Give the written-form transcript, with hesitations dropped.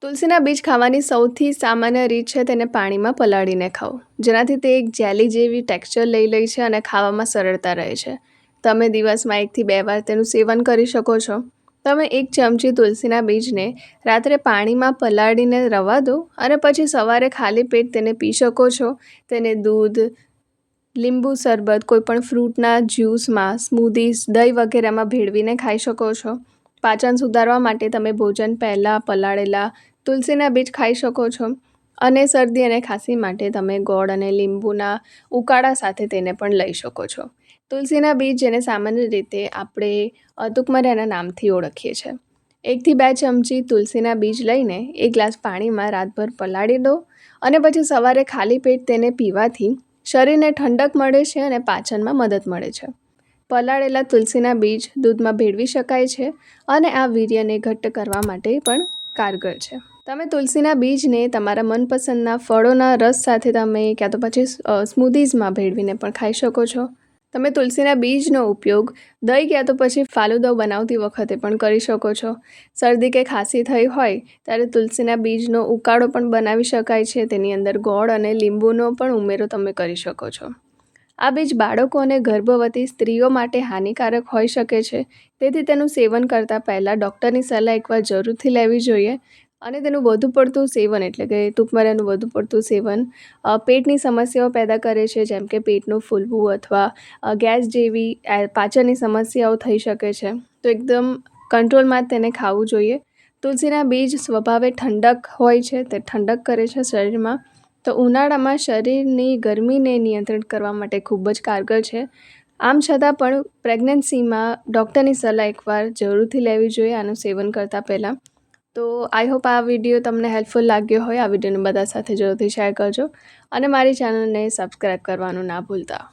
તુલસીના બીજ ખાવાની સૌથી સામાન્ય રીત છે તેને પાણીમાં પલાળીને ખાઓ, જેનાથી તે એક જેલી જેવી ટેક્સચર લઈ લે છે અને ખાવામાં સરળતા રહે છે. તમે દિવસમાં 1 થી 2 વાર તેનું સેવન કરી શકો છો. તમે 1 ચમચી તુલસીના બીજને રાત્રે પાણીમાં પલાળીને રવા દો અને પછી સવારે ખાલી પેટ તેને પી શકો છો. તેને દૂધ, લીંબુ શરબત, કોઈપણ ફ્રૂટના જ્યુસમાં, સ્મૂધીઝ, દહીં વગેરેમાં ભેળવીને ખાઈ શકો છો. પાચન સુધારવા માટે તમે ભોજન પહેલાં પલાળેલા તુલસીના બીજ ખાઈ શકો છો અને શરદી અને ખાંસી માટે તમે ગોળ અને લીંબુના ઉકાળા સાથે તેને પણ લઈ શકો છો. તુલસીના બીજ, જેને સામાન્ય રીતે આપણે તુકમરિયાના નામથી ઓળખીએ છીએ, 1 થી 2 ચમચી તુલસીના બીજ લઈને 1 ગ્લાસ પાણીમાં રાતભર પલાળી દો અને પછી સવારે ખાલી પેટ તેને પીવાથી શરીરને ઠંડક મળે છે અને પાચનમાં મદદ મળે છે. પલાળેલા તુલસીના બીજ દૂધમાં ભેળવી શકાય છે અને આ વીર્યને ઘટ્ટ કરવા માટે પણ કારગર છે. તમે તુલસીના બીજને તમારા મનપસંદના ફળોના રસ સાથે તમે ક્યાં તો પછી સ્મૂધીઝમાં ભેળવીને પણ ખાઈ શકો છો. તમે તુલસીના બીજનો ઉપયોગ દહીં ક્યાં તો પછી ફાલુદો બનાવતી વખતે પણ કરી શકો છો. શરદી કે ખાંસી થઈ હોય ત્યારે તુલસીના બીજનો ઉકાળો પણ બનાવી શકાય છે. તેની અંદર ગોળ અને લીંબુનો પણ ઉમેરો તમે કરી શકો છો. આ બીજ બાળકો અને ગર્ભવતી સ્ત્રીઓ માટે હાનિકારક હોઈ શકે છે, તેથી તેનું સેવન કરતાં પહેલાં ડૉક્ટરની સલાહ એકવાર જરૂરથી લેવી જોઈએ. અને તેનું વધુ પડતું સેવન, એટલે કે તુકમરિયાનું વધુ પડતું સેવન પેટની સમસ્યાઓ પેદા કરે છે, જેમ કે પેટનું ફૂલવું અથવા ગેસ જેવી પાચનની સમસ્યાઓ થઈ શકે છે. તો એકદમ કંટ્રોલમાં તેને ખાવું જોઈએ. તુલસીના બીજ સ્વભાવે ઠંડક હોય છે, તે ઠંડક કરે છે શરીરમાં. તો ઉનાળામાં શરીરની ગરમીને નિયંત્રિત કરવા માટે ખૂબ જ કારગર છે. આમ છતાં પણ પ્રેગ્નન્સીમાં ડૉક્ટરની સલાહ એકવાર જરૂરથી લેવી જોઈએ આનું સેવન કરતાં પહેલાં. તો આઈ હોપ આ વિડીયો તમને હેલ્પફુલ લાગ્યો હોય. આ વિડીયોને બધા સાથે જરૂરથી શેર કરજો અને મારી ચેનલને સબસ્ક્રાઈબ કરવાનું ના ભૂલતા.